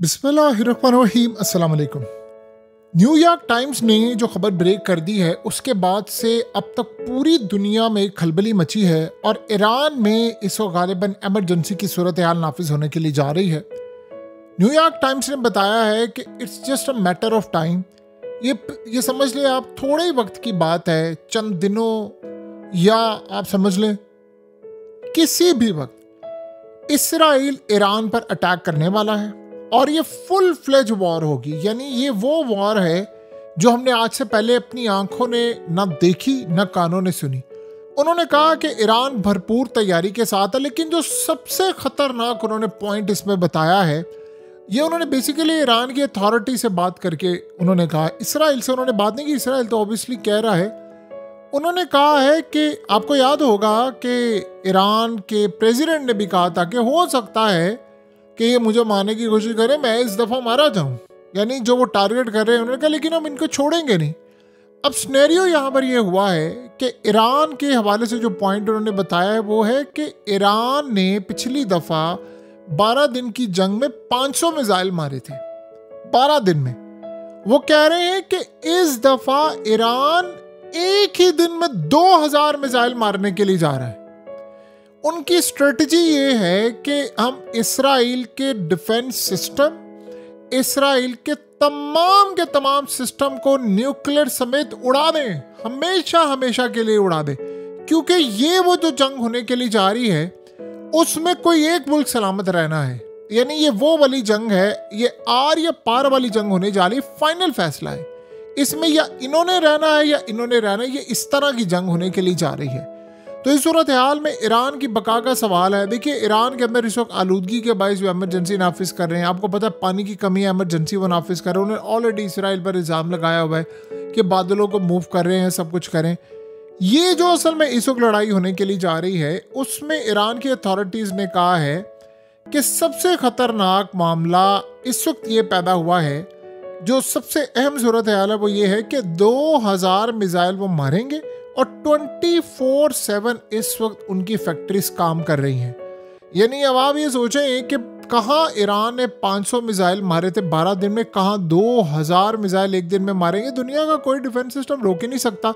बिस्मिल्लाहिर्रहमानिर्रहीम अस्सलाम वालेकुम। न्यूयॉर्क टाइम्स ने जो खबर ब्रेक कर दी है उसके बाद से अब तक पूरी दुनिया में खलबली मची है और ईरान में इस वक्त गालिबन एमरजेंसी की सूरत हाल नाफिज होने के लिए जा रही है। न्यूयॉर्क टाइम्स ने बताया है कि it's just a matter of time. ये समझ लें आप, थोड़े ही वक्त की बात है, चंद दिनों या आप समझ लें किसी भी वक्त इसराइल ईरान पर अटैक करने वाला है और ये फुल फ्लेज वॉर होगी। यानी ये वो वॉर है जो हमने आज से पहले अपनी आंखों ने ना देखी ना कानों ने सुनी। उन्होंने कहा कि ईरान भरपूर तैयारी के साथ है, लेकिन जो सबसे खतरनाक उन्होंने पॉइंट इसमें बताया है, ये उन्होंने बेसिकली ईरान की अथॉरिटी से बात करके उन्होंने कहा। इसराइल से उन्होंने बात नहीं की, इसराइल तो ऑब्वियसली कह रहा है। उन्होंने कहा है कि आपको याद होगा कि ईरान के प्रेसिडेंट ने भी कहा था कि हो सकता है कि ये मुझे मारने की कोशिश करे, मैं इस दफ़ा मारा जाऊं। यानी जो वो टारगेट कर रहे हैं, उन्होंने कहा लेकिन हम इनको छोड़ेंगे नहीं। अब सिनेरियो यहाँ पर ये हुआ है कि ईरान के हवाले से जो पॉइंट उन्होंने बताया है वो है कि ईरान ने पिछली दफ़ा 12 दिन की जंग में 500 मिसाइल मारे थे 12 दिन में। वो कह रहे हैं कि इस दफ़ा ईरान एक ही दिन में 2000 मिसाइल मारने के लिए जा रहा है। उनकी स्ट्रेटजी ये है कि हम इसराइल के डिफेंस सिस्टम, इसराइल के तमाम सिस्टम को न्यूक्लियर समेत उड़ा दें, हमेशा हमेशा के लिए उड़ा दें, क्योंकि ये वो जो जंग होने के लिए जा रही है उसमें कोई एक मुल्क सलामत रहना है। यानी ये वो वाली जंग है, ये आर या पार वाली जंग होने जा रही है। फाइनल फैसला है इसमें, या इन्होंने रहना है या इन्होंने रहना है। ये इस तरह की जंग होने के लिए जा रही है। तो इस सूरत हाल में ईरान की बका का सवाल है। देखिए, ईरान के अंदर इस वक्त आलूदगी के बायस वो एमरजेंसी नाफिज कर रहे हैं। आपको पता है पानी की कमी है, एमरजेंसी वो नाफिज कर रहे हैं। उन्होंने ऑलरेडी इसराइल पर इल्ज़ाम लगाया हुआ है कि बादलों को मूव कर रहे हैं, सब कुछ करें। ये जो असल में इस वक्त लड़ाई होने के लिए जा रही है, उसमें ईरान की अथॉरिटीज़ ने कहा है कि सबसे ख़तरनाक मामला इस वक्त ये पैदा हुआ है, जो सबसे अहम सूरत हाल है वो ये है कि 2000 मिसाइल वो मारेंगे और 24/7 इस वक्त उनकी फैक्ट्रीज काम कर रही हैं। यानी अब आप ये सोचें कि कहाँ ईरान ने 500 मिसाइल मारे थे 12 दिन में, कहाँ 2000 मिसाइल एक दिन में मारेंगे। दुनिया का कोई डिफेंस सिस्टम रोक ही नहीं सकता।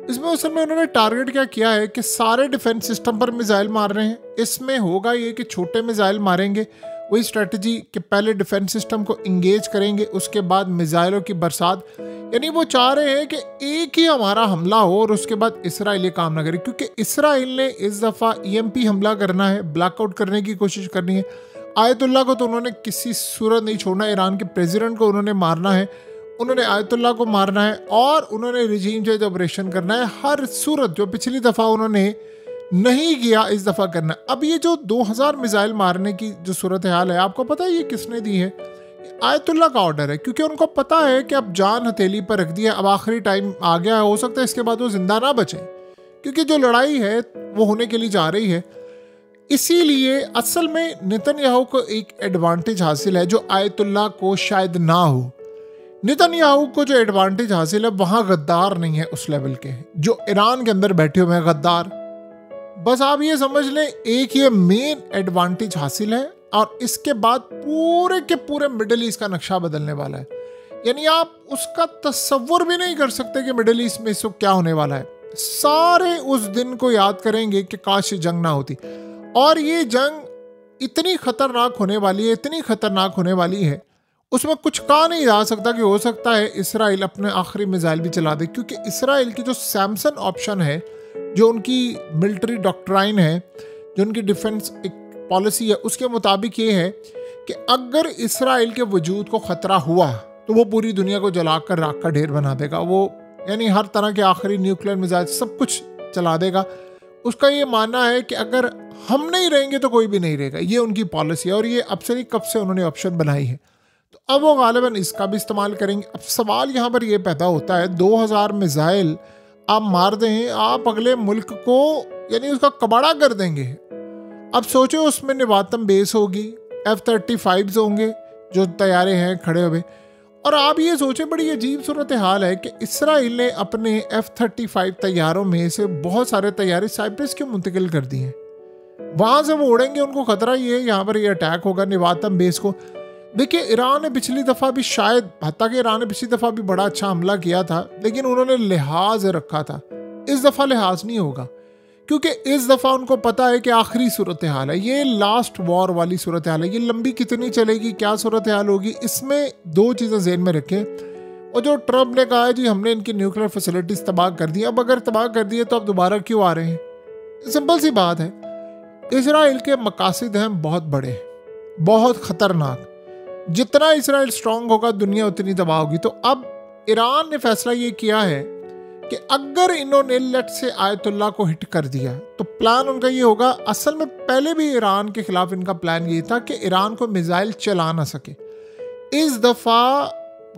इसमें असल में उन्होंने टारगेट क्या किया है कि सारे डिफेंस सिस्टम पर मिसाइल मार रहे हैं। इसमें होगा ये कि छोटे मिसाइल मारेंगे, वही स्ट्रेटजी कि पहले डिफेंस सिस्टम को इंगेज करेंगे, उसके बाद मिसाइलों की बरसात। यानी वो चाह रहे हैं कि एक ही हमारा हमला हो और उसके बाद इसराइल ये काम ना करे, क्योंकि इसराइल ने इस दफ़ा EMP हमला करना है, ब्लैकआउट करने की कोशिश करनी है। आयतुल्ला को तो उन्होंने किसी सूरत नहीं छोड़ना, ईरान के प्रेसिडेंट को उन्होंने मारना है, उन्होंने आयतुल्ला को मारना है और उन्होंने रिजीम चेंज ऑपरेशन करना है। हर सूरत जो पिछली दफ़ा उन्होंने नहीं किया इस दफ़ा करना। अब ये जो 2000 मिसाइल मारने की जो सूरत हाल है, आपको पता है ये किसने दी है? आयतुल्ला का ऑर्डर है, क्योंकि उनको पता है कि अब जान हथेली पर रख दिया, अब आखिरी टाइम आ गया है। हो सकता है इसके बाद वो जिंदा ना बचे, क्योंकि जो लड़ाई है वो होने के लिए जा रही है। इसीलिए असल में नेतन्याहू को एक एडवांटेज हासिल है जो आयतुल्ला को शायद ना हो। नेतन्याहू को जो एडवांटेज हासिल है, वहाँ गद्दार नहीं है उस लेवल के जो ईरान के अंदर बैठे हुए हैं गद्दार। बस आप ये समझ लें, एक ये मेन एडवांटेज हासिल है और इसके बाद पूरे के पूरे मिडिल ईस्ट का नक्शा बदलने वाला है। यानी आप उसका तस्वुर भी नहीं कर सकते कि मिडिल ईस्ट में इस वक्त क्या होने वाला है। सारे उस दिन को याद करेंगे कि काश ये जंग ना होती। और ये जंग इतनी खतरनाक होने वाली है, इतनी खतरनाक होने वाली है, उसमें कुछ कहा नहीं जा सकता कि हो सकता है इसराइल अपने आखिरी मिसाइल भी चला दे, क्योंकि इसराइल की जो सैमसन ऑप्शन है, जो उनकी मिलिट्री डॉक्ट्राइन है, जो उनकी डिफेंस एक पॉलिसी है, उसके मुताबिक ये है कि अगर इसराइल के वजूद को ख़तरा हुआ तो वो पूरी दुनिया को जलाकर राख का ढेर बना देगा। वो यानी हर तरह के आखिरी न्यूक्लियर मिसाइल सब कुछ चला देगा। उसका ये मानना है कि अगर हम नहीं रहेंगे तो कोई भी नहीं रहेगा। ये उनकी पॉलिसी है और ये अब से नहीं कब से उन्होंने ऑप्शन बनाई है। तो अब वो गालिबन इसका भी इस्तेमाल करेंगे। अब सवाल यहाँ पर ये पैदा होता है, 2000 मिसाइल आप मार दें, आप अगले मुल्क को यानी उसका कबाड़ा कर देंगे। अब सोचो उसमें निवातम बेस होगी, F-35 होंगे जो तैयारे हैं खड़े हुए। और आप ये सोचें, बड़ी अजीब सूरत हाल है कि इसराइल ने अपने F-35 तैयारों में से बहुत सारे तैयारे साइप्रस क्यों मुंतकिल कर दिए हैं। वहाँ से वो उड़ेंगे, उनको खतरा ये है यहाँ पर ये अटैक होगा निवातम बेस को। देखिए, ईरान ने पिछली दफ़ा भी शायद, हालांकि ईरान ने पिछली दफ़ा भी बड़ा अच्छा हमला किया था, लेकिन उन्होंने लिहाज रखा था। इस दफ़ा लिहाज नहीं होगा, क्योंकि इस दफ़ा उनको पता है कि आखिरी सूरत हाल है, ये लास्ट वॉर वाली सूरत हाल है, ये लंबी कितनी चलेगी, क्या सूरत हाल होगी। इसमें दो चीज़ें ज़हन में रखें। और जो ट्रम्प ने कहा है जी हमने इनकी न्यूक्लियर फैसिलिटीज़ तबाह कर दी, अब अगर तबाह कर दिए तो अब दोबारा क्यों आ रहे हैं? सिंपल सी बात है, इसराइल के मकासद हैं बहुत बड़े, बहुत ख़तरनाक। जितना इसराइल स्ट्रांग होगा दुनिया उतनी तबाह होगी। तो अब ईरान ने फैसला ये किया है कि अगर इन्होंने लेट से आयतुल्ला को हिट कर दिया तो प्लान उनका ये होगा। असल में पहले भी ईरान के खिलाफ इनका प्लान ये था कि ईरान को मिसाइल चला ना सके। इस दफ़ा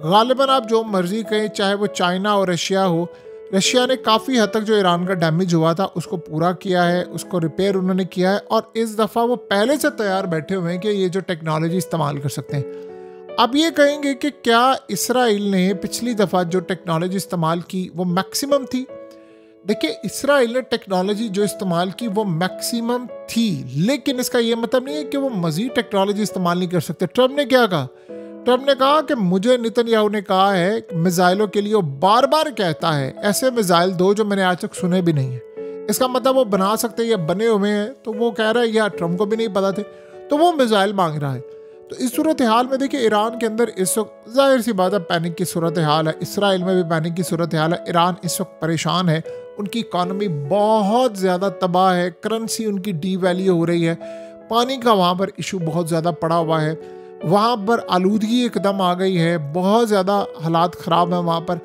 गालिबन आप जो मर्जी कहें, चाहे वो चाइना और रशिया हो, रशिया ने काफ़ी हद तक जो ईरान का डैमेज हुआ था उसको पूरा किया है, उसको रिपेयर उन्होंने किया है। और इस दफ़ा वो पहले से तैयार बैठे हुए हैं कि ये जो टेक्नोलॉजी इस्तेमाल कर सकते हैं। अब ये कहेंगे कि क्या इसराइल ने पिछली दफ़ा जो टेक्नोलॉजी इस्तेमाल की वो मैक्सिमम थी? देखिए, इसराइल ने टेक्नोलॉजी जो इस्तेमाल की वो मैक्सिमम थी, लेकिन इसका ये मतलब नहीं है कि वो मज़ीद टेक्नोलॉजी इस्तेमाल नहीं कर सकते। ट्रम्प ने क्या कहा? ट्रम्प ने कहा कि मुझे नेतन्याहू ने कहा है मिसाइलों के लिए, वो बार बार कहता है ऐसे मिसाइल दो जो मैंने आज तक सुने भी नहीं है। इसका मतलब वो बना सकते हैं या बने हुए हैं, तो वो कह रहा है या ट्रम्प को भी नहीं पता थे, तो वो मिसाइल मांग रहा है। तो इस सूरत हाल में देखिए, ईरान के अंदर इस वक्त जाहिर सी बात है पैनिक की सूरत हाल है, इसराइल में भी पैनिक की सूरत हाल है। ईरान इस वक्त परेशान है, उनकी इकॉनमी बहुत ज़्यादा तबाह है, करेंसी उनकी डीवैल्यू हो रही है, पानी का वहाँ पर इशू बहुत ज़्यादा पड़ा हुआ है, वहाँ पर आलूदगी एकदम आ गई है, बहुत ज़्यादा हालात ख़राब हैं वहाँ पर।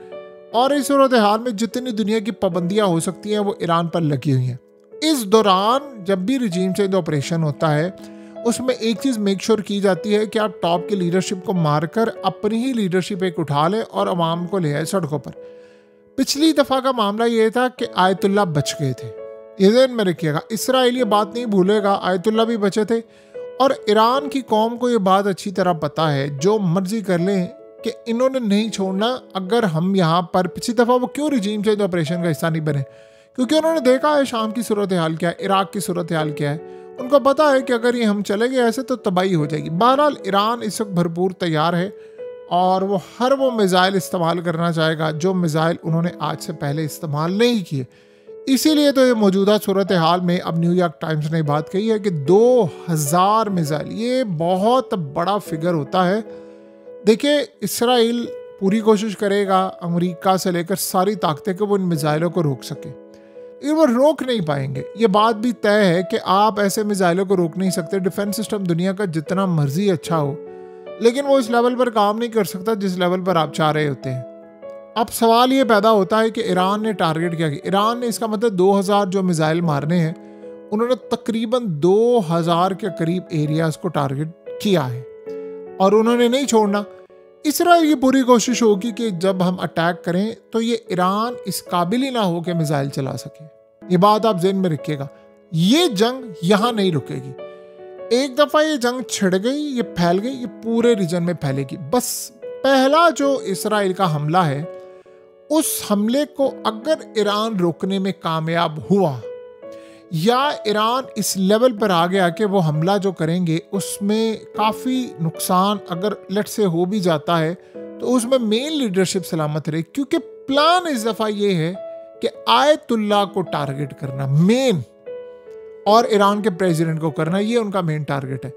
और इस सूरत हाल में जितनी दुनिया की पाबंदियाँ हो सकती हैं वो ईरान पर लगी हुई हैं। इस दौरान जब भी रजीम चेंज ऑपरेशन होता है उसमें एक चीज़ मेक श्योर की जाती है कि आप टॉप की लीडरशिप को मारकर अपनी ही लीडरशिप एक उठा लें और अवाम को ले आए सड़कों पर। पिछली दफ़ा का मामला ये था कि आयतुल्ला बच गए थे, ये ज़हन में रखिएगा। इसराइल ये बात नहीं भूलेगा, आयतुल्ला भी बचे थे। और ईरान की कौम को ये बात अच्छी तरह पता है, जो मर्जी कर लें कि इन्होंने नहीं छोड़ना। अगर हम यहाँ पर पिछली दफ़ा वो क्यों रजीम चेंज ऑपरेशन का हिस्सा नहीं बने, क्योंकि उन्होंने देखा है शाम की सूरत हाल क्या है, इराक की सूरत हाल क्या है। उनको पता है कि अगर ये हम चले गए ऐसे तो तबाही हो जाएगी। बहरहाल ईरान इस वक्त भरपूर तैयार है और वो हर वो मिसाइल इस्तेमाल करना चाहेगा जो मिसाइल उन्होंने आज से पहले इस्तेमाल नहीं किए। इसीलिए तो ये मौजूदा सूरत हाल में अब न्यूयॉर्क टाइम्स ने बात कही है कि 2000 मिसाइल, ये बहुत बड़ा फिगर होता है। देखिए, इसराइल पूरी कोशिश करेगा अमेरिका से लेकर सारी ताकतें कि वो इन मिसाइलों को रोक सके, लेकिन वो रोक नहीं पाएंगे। ये बात भी तय है कि आप ऐसे मिसाइलों को रोक नहीं सकते। डिफेंस सिस्टम दुनिया का जितना मर्जी अच्छा हो, लेकिन वो इस लेवल पर काम नहीं कर सकता जिस लेवल पर आप चाह रहे होते हैं। अब सवाल ये पैदा होता है कि ईरान ने टारगेट क्या किया। ईरान ने, इसका मतलब 2000 जो मिसाइल मारने हैं, उन्होंने तकरीबन 2000 के करीब एरियाज को टारगेट किया है और उन्होंने नहीं छोड़ना। इसराइल की पूरी कोशिश होगी कि जब हम अटैक करें तो ये ईरान इस काबिल ही ना हो कि मिसाइल चला सके। ये बात आप ज़हन में रखिएगा, ये जंग यहाँ नहीं रुकेगी। एक दफ़ा ये जंग छिड़ गई, ये फैल गई, ये पूरे रीजन में फैलेगी। बस पहला जो इसराइल का हमला है, उस हमले को अगर ईरान रोकने में कामयाब हुआ या ईरान इस लेवल पर आ गया कि वो हमला जो करेंगे उसमें काफ़ी नुकसान अगर लेट से हो भी जाता है, तो उसमें मेन लीडरशिप सलामत रहे। क्योंकि प्लान इस दफ़ा ये है कि आयतुल्ला को टारगेट करना मेन, और ईरान के प्रेसिडेंट को करना, ये उनका मेन टारगेट है।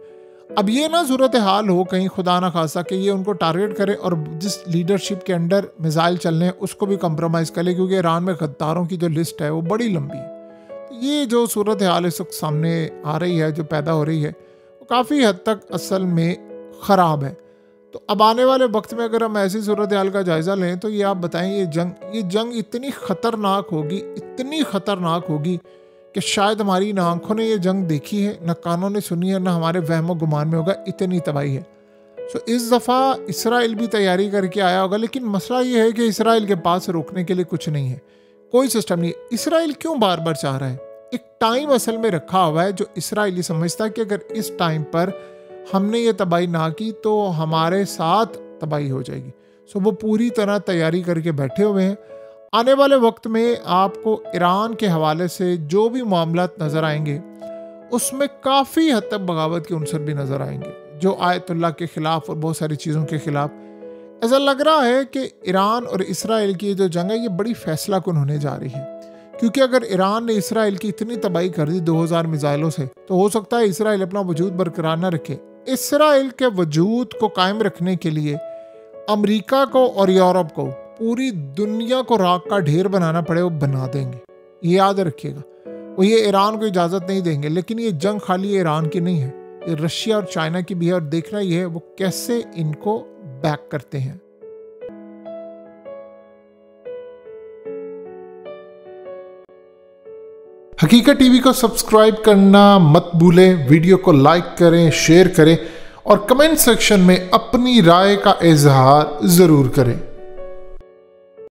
अब ये ना सूरत हाल हो कहीं खुदा ना खासा कि ये उनको टारगेट करे और जिस लीडरशिप के अंडर मिसाइल चलने हैं उसको भी कंप्रोमाइज़ कर ले, क्योंकि ईरान में गद्दारों की जो लिस्ट है वो बड़ी लंबी है। तो ये जो सूरत हाल इस वक्त सामने आ रही है, जो पैदा हो रही है, वो काफ़ी हद तक असल में ख़राब है। तो अब आने वाले वक्त में अगर हम ऐसी सूरत हाल का जायज़ा लें तो ये आप बताएं, ये जंग इतनी ख़तरनाक होगी, इतनी ख़तरनाक होगी कि शायद हमारी ना आंखों ने ये जंग देखी है, ना कानों ने सुनी है, ना हमारे वहमो गुमान में होगा, इतनी तबाही है। सो इस दफ़ा इसराइल भी तैयारी करके आया होगा, लेकिन मसला ये है कि इसराइल के पास रोकने के लिए कुछ नहीं है, कोई सिस्टम नहीं है। इसराइल क्यों बार बार चाह रहा है? एक टाइम असल में रखा हुआ है जो इसराइल समझता है कि अगर इस टाइम पर हमने ये तबाही ना की तो हमारे साथ तबाही हो जाएगी। सो वो पूरी तरह तैयारी करके बैठे हुए हैं। आने वाले वक्त में आपको ईरान के हवाले से जो भी मामला नज़र आएंगे उसमें काफ़ी हद तक बगावत के उनसर भी नज़र आएंगे। जो आयतुल्लाह के ख़िलाफ़ और बहुत सारी चीज़ों के ख़िलाफ़। ऐसा लग रहा है कि ईरान और इसराइल की जो जंग है ये बड़ी फैसला कुन होने जा रही है, क्योंकि अगर ईरान ने इसराइल की इतनी तबाही कर दी 2000 मिसाइलों से, तो हो सकता है इसराइल अपना वजूद बरकरार न रखे। इसराइल के वजूद को कायम रखने के लिए अमेरिका को और यूरोप को पूरी दुनिया को राख का ढेर बनाना पड़े, वो बना देंगे, ये याद रखिएगा। वो ये ईरान को इजाज़त नहीं देंगे। लेकिन ये जंग खाली ईरान की नहीं है, ये रशिया और चाइना की भी है, और देखना ये है वो कैसे इनको बैक करते हैं। हकीकत टीवी को सब्सक्राइब करना मत भूलें, वीडियो को लाइक करें, शेयर करें और कमेंट सेक्शन में अपनी राय का इजहार ज़रूर करें।